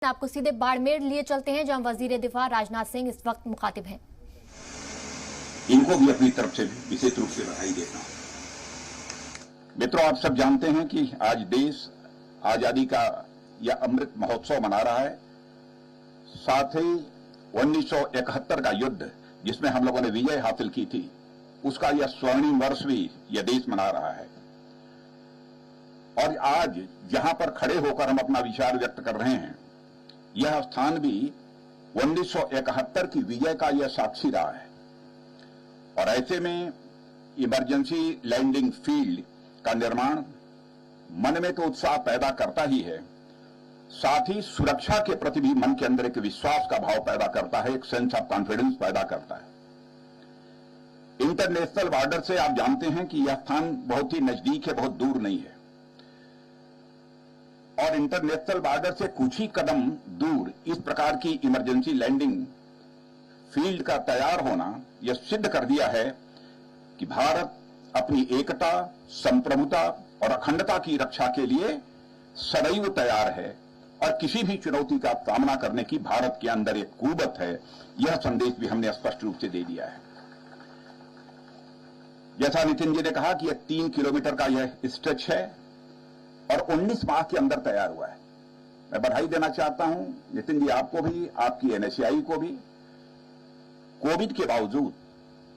आपको सीधे बाड़मेर लिए चलते हैं, जहां वजीर दिफा राजनाथ सिंह इस वक्त मुखातिब हैं। इनको भी अपनी तरफ से विशेष रूप से बधाई देता हूं। मित्रों, आप सब जानते हैं कि आज देश आजादी का यह अमृत महोत्सव मना रहा है। साथ ही 1971 का युद्ध जिसमें हम लोगों ने विजय हासिल की थी, उसका यह स्वर्णिम वर्ष भी यह देश मना रहा है। और आज जहां पर खड़े होकर हम अपना विचार व्यक्त कर रहे हैं, यह स्थान भी 1971 की विजय का यह साक्षी रहा है। और ऐसे में इमरजेंसी लैंडिंग फील्ड का निर्माण मन में तो उत्साह पैदा करता ही है, साथ ही सुरक्षा के प्रति भी मन के अंदर एक विश्वास का भाव पैदा करता है, एक सेंस ऑफ कॉन्फिडेंस पैदा करता है। इंटरनेशनल बॉर्डर से आप जानते हैं कि यह स्थान बहुत ही नजदीक है, बहुत दूर नहीं है। और इंटरनेशनल बॉर्डर से कुछ ही कदम दूर इस प्रकार की इमरजेंसी लैंडिंग फील्ड का तैयार होना यह सिद्ध कर दिया है कि भारत अपनी एकता, संप्रभुता और अखंडता की रक्षा के लिए सदैव तैयार है और किसी भी चुनौती का सामना करने की भारत के अंदर एक कुवत है। यह संदेश भी हमने स्पष्ट रूप से दे दिया है। जैसा नितिन जी ने कहा कि यह 3 किलोमीटर का यह स्ट्रेच है और 19 माह के अंदर तैयार हुआ है। मैं बधाई देना चाहता हूं नितिन जी, आपको भी, आपकी एनएसएआई को भी। कोविड के बावजूद,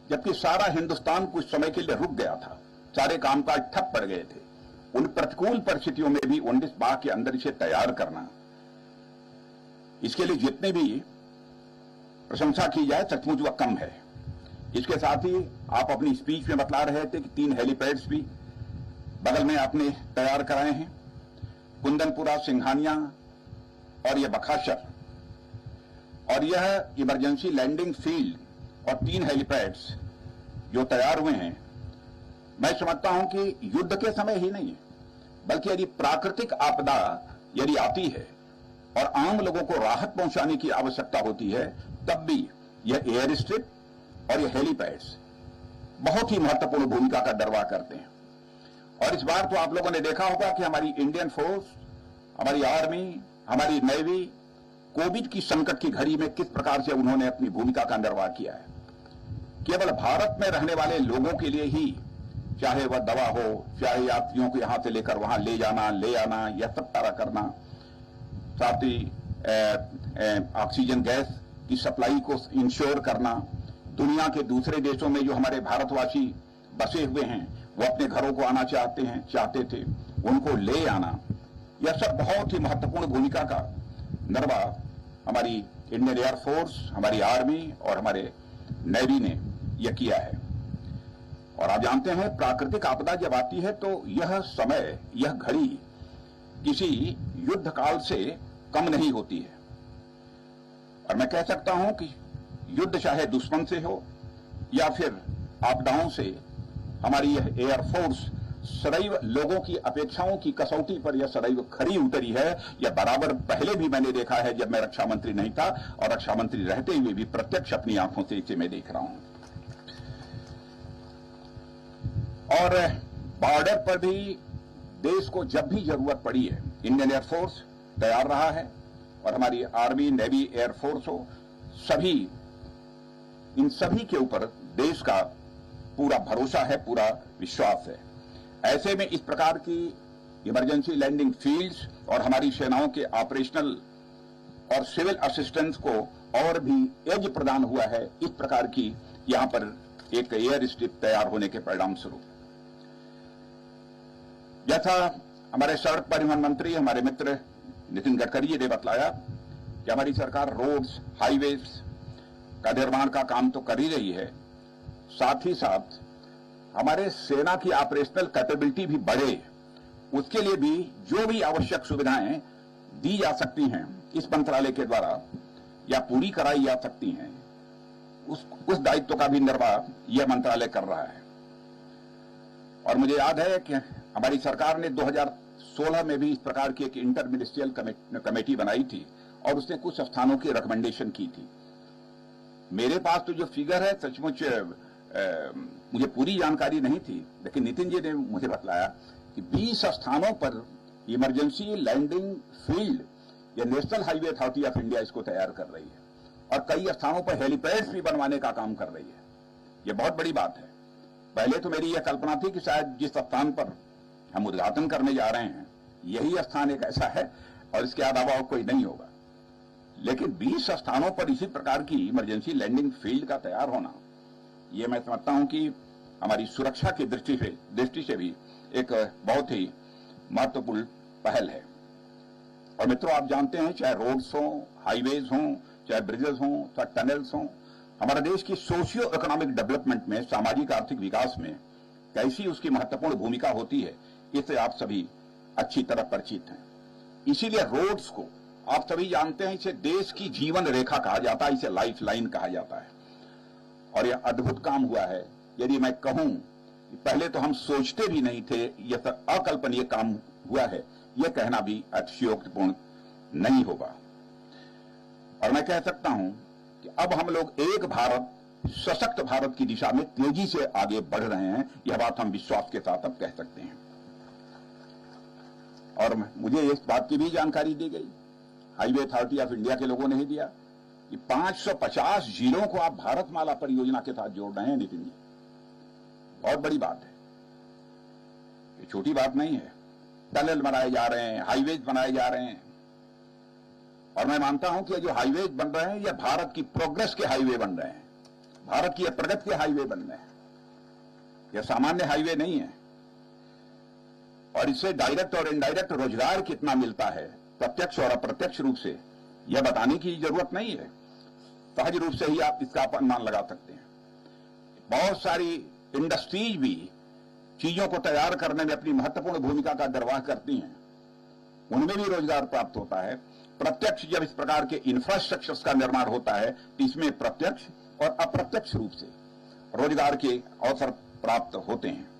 जबकि सारा हिंदुस्तान कुछ समय के लिए रुक गया था, सारे कामकाज ठप पड़ गए थे, उन प्रतिकूल परिस्थितियों में भी 19 माह के अंदर इसे तैयार करना, इसके लिए जितने भी प्रशंसा की जाए सचमुच वह कम है। इसके साथ ही आप अपनी स्पीच में बतला रहे थे कि 3 हेलीपैड्स भी बगल में आपने तैयार कराए हैं, कुंदनपुरा, सिंघानिया और यह बखाशर। और यह इमरजेंसी लैंडिंग फील्ड और 3 हेलीपैड्स जो तैयार हुए हैं, मैं समझता हूं कि युद्ध के समय ही नहीं, बल्कि यदि प्राकृतिक आपदा यदि आती है और आम लोगों को राहत पहुंचाने की आवश्यकता होती है, तब भी यह एयर स्ट्रिप और यह हेलीपैड्स बहुत ही महत्वपूर्ण भूमिका का निर्वाह करते हैं। और इस बार तो आप लोगों ने देखा होगा कि हमारी इंडियन फोर्स, हमारी आर्मी, हमारी नेवी कोविड की संकट की घड़ी में किस प्रकार से उन्होंने अपनी भूमिका का निर्वाह किया है। केवल भारत में रहने वाले लोगों के लिए ही, चाहे वह दवा हो, चाहे यात्रियों को यहां से लेकर वहां ले जाना, ले आना, यह सब तरह करना, साथ ही ऑक्सीजन गैस की सप्लाई को इंश्योर करना, दुनिया के दूसरे देशों में जो हमारे भारतवासी बसे हुए हैं वो अपने घरों को आना चाहते थे, उनको ले आना, यह सब बहुत ही महत्वपूर्ण भूमिका का निर्वाह हमारी इंडियन एयरफोर्स, हमारी आर्मी और हमारे नेवी ने यह किया है। और आप जानते हैं, प्राकृतिक आपदा जब आती है तो यह समय, यह घड़ी किसी युद्ध काल से कम नहीं होती है। और मैं कह सकता हूं कि युद्ध चाहे दुश्मन से हो या फिर आपदाओं से, हमारी यह एयरफोर्स सदैव लोगों की अपेक्षाओं की कसौटी पर यह सदैव खरी उतरी है। यह बराबर पहले भी मैंने देखा है जब मैं रक्षा मंत्री नहीं था, और रक्षा मंत्री रहते हुए भी प्रत्यक्ष अपनी आंखों से इसे मैं देख रहा हूं। और बॉर्डर पर भी देश को जब भी जरूरत पड़ी है, इंडियन एयरफोर्स तैयार रहा है। और हमारी आर्मी, नेवी, एयरफोर्स हो, सभी, इन सभी के ऊपर देश का पूरा भरोसा है, पूरा विश्वास है। ऐसे में इस प्रकार की इमरजेंसी लैंडिंग फील्ड्स और हमारी सेनाओं के ऑपरेशनल और सिविल असिस्टेंस को और भी एज प्रदान हुआ है, इस प्रकार की यहां पर एक एयर स्ट्रिप तैयार होने के परिणाम स्वरूप। जैसा हमारे सड़क परिवहन मंत्री, हमारे मित्र नितिन गडकरी जी ने बतलाया कि हमारी सरकार रोड्स, हाईवेज का निर्माण का काम तो कर ही रही है, साथ ही साथ हमारे सेना की ऑपरेशनल कैपेबिलिटी भी बढ़े, उसके लिए भी जो भी आवश्यक सुविधाएं दी जा सकती हैं इस मंत्रालय के द्वारा या पूरी कराई जा सकती हैं, उस दायित्व का भी निर्वाह यह मंत्रालय कर रहा है। और मुझे याद है कि हमारी सरकार ने 2016 में भी इस प्रकार की एक इंटर मिनिस्ट्रियल कमेटी बनाई थी और उसने कुछ स्थानों की रिकमेंडेशन की थी। मेरे पास तो जो फिगर है सचमुच मुझे पूरी जानकारी नहीं थी, लेकिन नितिन जी ने मुझे बतलाया कि 20 स्थानों पर इमरजेंसी लैंडिंग फील्ड ये national Highway Authority of India इसको तैयार कर रही है और कई स्थानों पर हेलीपैड्स भी बनवाने का काम कर रही है। ये बहुत बड़ी बात है। पहले तो मेरी यह कल्पना थी कि शायद जिस स्थान पर हम उद्घाटन करने जा रहे हैं यही स्थान एक ऐसा है और इसके अलावा और कोई नहीं होगा, लेकिन 20 स्थानों पर इसी प्रकार की इमरजेंसी लैंडिंग फील्ड का तैयार होना, ये मैं समझता हूं कि हमारी सुरक्षा की दृष्टि से भी एक बहुत ही महत्वपूर्ण पहल है। और मित्रों, आप जानते हैं चाहे रोड्स हों, हाईवेज हों, चाहे ब्रिजेस हों, चाहे टनल्स हों, हमारे देश की सोशियो इकोनॉमिक डेवलपमेंट में, सामाजिक आर्थिक विकास में कैसी उसकी महत्वपूर्ण भूमिका होती है, इससे आप सभी अच्छी तरह परिचित हैं। इसीलिए रोड्स को आप सभी जानते हैं, इसे देश की जीवन रेखा कहा जाता है, इसे लाइफ लाइन कहा जाता है। और यह अद्भुत काम हुआ है। यदि मैं कहूं कि पहले तो हम सोचते भी नहीं थे, यह अकल्पनीय काम हुआ है, यह कहना भी अतिशयोक्तिपूर्ण नहीं होगा। और मैं कह सकता हूं कि अब हम लोग एक भारत, सशक्त भारत की दिशा में तेजी से आगे बढ़ रहे हैं। यह बात हम विश्वास के साथ अब कह सकते हैं। और मुझे इस बात की भी जानकारी दी गई, हाईवे अथॉरिटी ऑफ इंडिया के लोगों ने ही दिया, कि 550 जिलों को आप भारतमाला परियोजना के साथ जोड़ रहे हैं। नितिन जी, बहुत बड़ी बात है, ये छोटी बात नहीं है। टनल बनाए जा रहे हैं, हाईवेज बनाए जा रहे हैं, और मैं मानता हूं कि जो हाईवेज बन रहे हैं, यह भारत की प्रोग्रेस के हाईवे बन रहे हैं, भारत की प्रगति के हाईवे बन रहे हैं। यह सामान्य हाईवे नहीं है। और इससे डायरेक्ट और इनडायरेक्ट रोजगार कितना मिलता है, प्रत्यक्ष और अप्रत्यक्ष रूप से, यह बताने की जरूरत नहीं है। सहज रूप से ही आप इसका अनुमान लगा सकते हैं। बहुत सारी इंडस्ट्रीज भी चीजों को तैयार करने में अपनी महत्वपूर्ण भूमिका का निर्वाह करती हैं, उनमें भी रोजगार प्राप्त होता है। प्रत्यक्ष जब इस प्रकार के इंफ्रास्ट्रक्चर्स का निर्माण होता है तो इसमें प्रत्यक्ष और अप्रत्यक्ष रूप से रोजगार के अवसर प्राप्त होते हैं।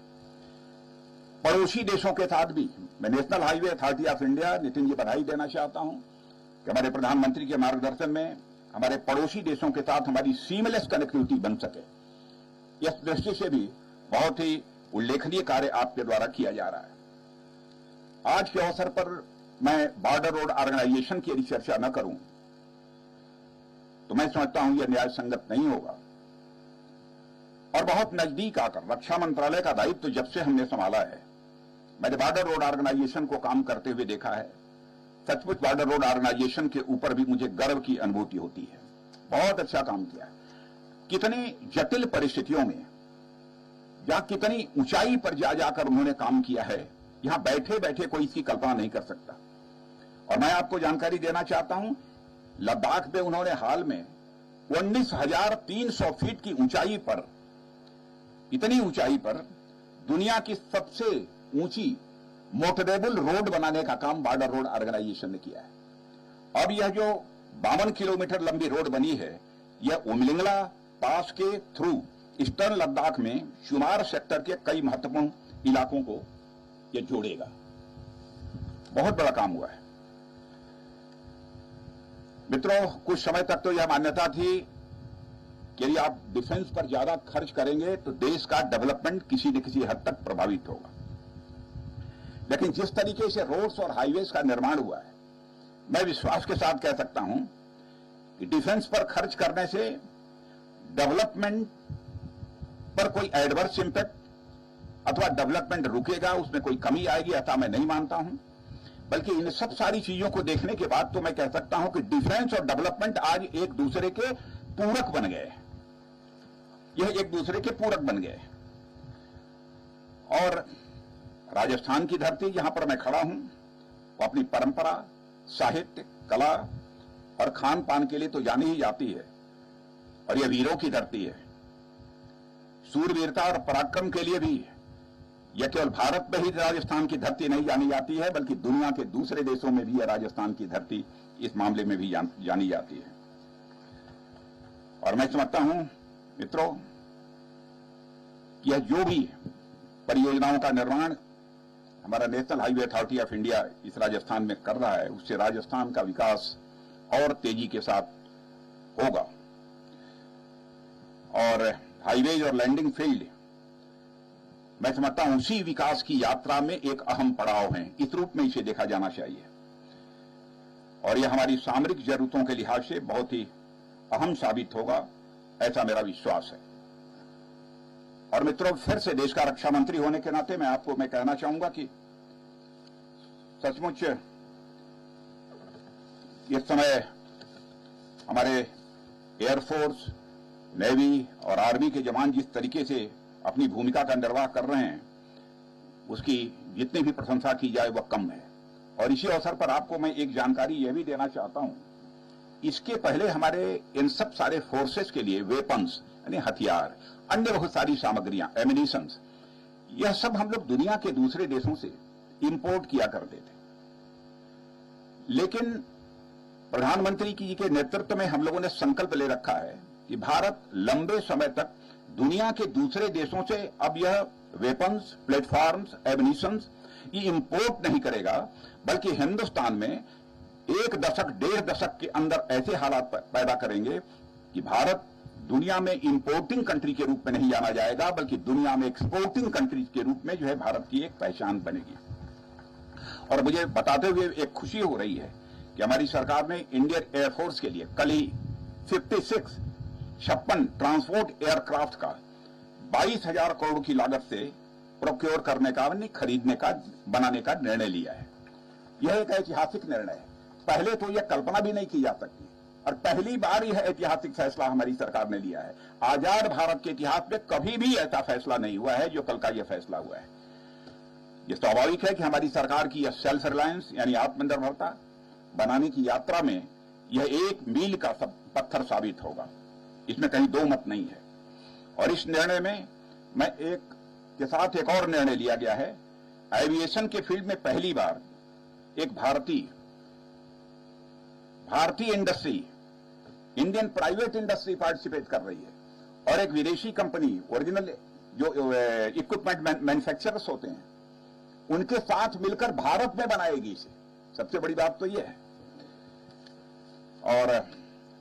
पड़ोसी देशों के साथ भी मैं National Highway Authority of India, Nitin ji, बधाई देना चाहता हूं कि हमारे प्रधानमंत्री के मार्गदर्शन में हमारे पड़ोसी देशों के साथ हमारी सीमलेस कनेक्टिविटी बन सके, इस दृष्टि से भी बहुत ही उल्लेखनीय कार्य आपके द्वारा किया जा रहा है। आज के अवसर पर मैं बॉर्डर रोड ऑर्गेनाइजेशन की यदि चर्चा न करूं तो मैं समझता हूं यह न्याय संगत नहीं होगा। और बहुत नजदीक आकर रक्षा मंत्रालय का दायित्व जब से हमने संभाला है, मैंने बॉर्डर रोड ऑर्गेनाइजेशन को काम करते हुए देखा है। सचमुच बॉर्डर रोड ऑर्गेनाइजेशन के ऊपर भी मुझे गर्व की अनुभूति होती है। बहुत अच्छा काम किया है। कितनी जटिल परिस्थितियों में, जहां कितनी ऊंचाई पर जा जाकर उन्होंने काम किया है, यहां बैठे बैठे कोई इसकी कल्पना नहीं कर सकता। और मैं आपको जानकारी देना चाहता हूं, लद्दाख में उन्होंने हाल में 19,300 फीट की ऊंचाई पर, इतनी ऊंचाई पर दुनिया की सबसे ऊंची मोटरेबल रोड बनाने का काम बॉर्डर रोड ऑर्गेनाइजेशन ने किया है। अब यह जो 52 किलोमीटर लंबी रोड बनी है, यह उमलिंगला पास के थ्रू ईस्टर्न लद्दाख में शुमार सेक्टर के कई महत्वपूर्ण इलाकों को यह जोड़ेगा। बहुत बड़ा काम हुआ है। मित्रों, कुछ समय तक तो यह मान्यता थी कि यदि आप डिफेंस पर ज्यादा खर्च करेंगे तो देश का डेवलपमेंट किसी न किसी हद तक प्रभावित होगा। लेकिन जिस तरीके से रोड्स और हाईवेज का निर्माण हुआ है, मैं विश्वास के साथ कह सकता हूं कि डिफेंस पर खर्च करने से डेवलपमेंट पर कोई एडवर्स इंपैक्ट अथवा डेवलपमेंट रुकेगा, उसमें कोई कमी आएगी, ऐसा मैं नहीं मानता हूं। बल्कि इन सब सारी चीजों को देखने के बाद तो मैं कह सकता हूं कि डिफेंस और डेवलपमेंट आज एक दूसरे के पूरक बन गए। यह एक दूसरे के पूरक बन गए। और राजस्थान की धरती जहां पर मैं खड़ा हूं, वो अपनी परंपरा, साहित्य, कला और खान पान के लिए तो जानी ही जाती है। और यह वीरों की धरती है। सूरवीरता और पराक्रम के लिए भी यह केवल भारत में ही राजस्थान की धरती नहीं जानी जाती है, बल्कि दुनिया के दूसरे देशों में भी यह राजस्थान की धरती इस मामले में भी जानी जाती है। और मैं समझता हूं मित्रों, यह जो भी परियोजनाओं का निर्माण हमारा national Highway Authority of India इस राजस्थान में कर रहा है, उससे राजस्थान का विकास और तेजी के साथ होगा। और हाईवेज और लैंडिंग फील्ड मैं समझता हूं उसी विकास की यात्रा में एक अहम पड़ाव है। इस रूप में इसे देखा जाना चाहिए। और यह हमारी सामरिक जरूरतों के लिहाज से बहुत ही अहम साबित होगा, ऐसा मेरा विश्वास है। और मित्रों, फिर से देश का रक्षा मंत्री होने के नाते मैं कहना चाहूंगा कि सचमुच इस समय हमारे एयरफोर्स, नेवी और आर्मी के जवान जिस तरीके से अपनी भूमिका का निर्वाह कर रहे हैं, उसकी जितनी भी प्रशंसा की जाए वह कम है। और इसी अवसर पर आपको मैं एक जानकारी यह भी देना चाहता हूं, इसके पहले हमारे इन सब सारे फोर्सेस के लिए वेपन्स यानी हथियार, अन्य बहुत सारी सामग्रियां, एमिनिशंस, यह सब हम लोग दुनिया के दूसरे देशों से इंपोर्ट किया करते थे। लेकिन प्रधानमंत्री जी के नेतृत्व में हम लोगों ने संकल्प ले रखा है कि भारत लंबे समय तक दुनिया के दूसरे देशों से अब यह वेपन्स, प्लेटफॉर्म्स, एमिनिशंस ये इंपोर्ट नहीं करेगा, बल्कि हिंदुस्तान में 1 दशक, 1.5 दशक के अंदर ऐसे हालात पैदा करेंगे कि भारत दुनिया में इंपोर्टिंग कंट्री के रूप में नहीं जाना जाएगा, बल्कि दुनिया में एक्सपोर्टिंग कंट्री के रूप में जो है भारत की एक पहचान बनेगी। और मुझे बताते हुए एक खुशी हो रही है कि हमारी सरकार ने इंडियन एयरफोर्स के लिए कल ही 56 ट्रांसपोर्ट एयरक्राफ्ट का 22,000 करोड़ की लागत से प्रोक्योर करने का, खरीदने का, बनाने का निर्णय लिया है। यह एक ऐतिहासिक निर्णय है। पहले तो यह कल्पना भी नहीं की जा सकती और पहली बार यह ऐतिहासिक फैसला हमारी सरकार ने लिया है। आजाद भारत के इतिहास में कभी भी ऐसा फैसला नहीं हुआ है जो कल का यह फैसला हुआ है। यह स्वाभाविक है कि हमारी सरकार की यह सेल्फ रिलायंस यानी आत्मनिर्भरता बनाने की यात्रा में यह एक मील का पत्थर साबित होगा, इसमें कहीं दो मत नहीं है। और इस निर्णय में मैं के साथ एक और निर्णय लिया गया है। एविएशन के फील्ड में पहली बार एक भारतीय industry, Indian private industry participate कर रही है और एक विदेशी कंपनी, ओरिजिनल जो इक्विपमेंट मैन्युफैक्चरर्स होते हैं, उनके साथ मिलकर भारत में बनाएगी इसे। सबसे बड़ी बात तो यह है। और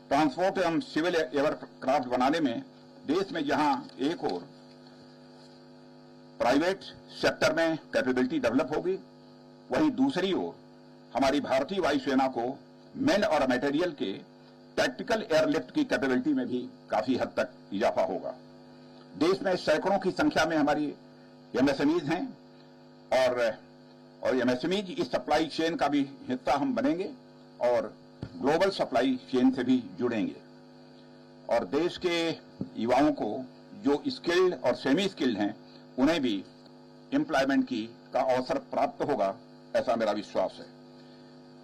ट्रांसपोर्ट एवं सिविल एयरक्राफ्ट बनाने में देश में जहां एक और प्राइवेट सेक्टर में कैपेबिलिटी डेवलप होगी, वहीं दूसरी ओर हमारी भारतीय वायुसेना को मैन और मटेरियल के टैक्टिकल एयरलिफ्ट की कैपेबिलिटी में भी काफी हद तक इजाफा होगा। देश में सैकड़ों की संख्या में हमारी एमएसएमईज हैं और एमएसएमईज इस सप्लाई चेन का भी हिस्सा हम बनेंगे और ग्लोबल सप्लाई चेन से भी जुड़ेंगे। और देश के युवाओं को जो स्किल्ड और सेमी स्किल्ड हैं, उन्हें भी एम्प्लॉयमेंट का अवसर प्राप्त होगा, ऐसा मेरा विश्वास है।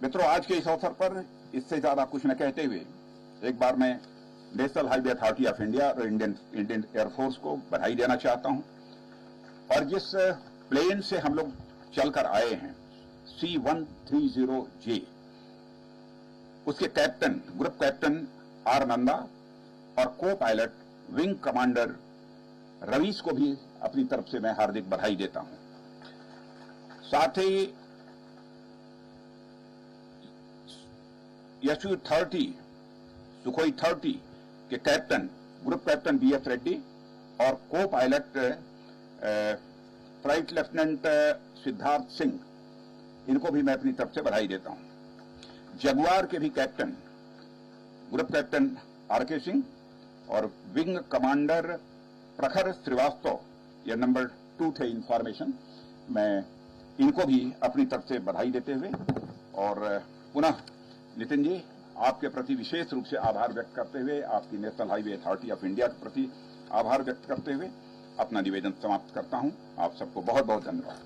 मित्रों, आज के इस अवसर पर इससे ज्यादा कुछ न कहते हुए एक बार मैं National Highway Authority of India और इंडियन एयरफोर्स को बधाई देना चाहता हूं। और जिस प्लेन से हम लोग चलकर आए हैं C-130J, उसके captain, group captain R Nanda और को पायलट विंग कमांडर रवीश को भी अपनी तरफ से मैं हार्दिक बधाई देता हूं। साथ ही Su-30 सुखोई 30 के captain, group captain BF Reddy और को pilot flight lieutenant Siddharth Singh, इनको भी मैं अपनी तरफ से बधाई देता हूं। जगुआर के भी captain, group captain RK Singh और विंग कमांडर प्रखर श्रीवास्तव, ये नंबर 2 थे इंफॉर्मेशन, मैं इनको भी अपनी तरफ से बधाई देते हुए और पुनः नितिन जी, आपके प्रति विशेष रूप से आभार व्यक्त करते हुए, आपकी national Highway Authority of India के प्रति आभार व्यक्त करते हुए अपना निवेदन समाप्त करता हूं। आप सबको बहुत बहुत धन्यवाद।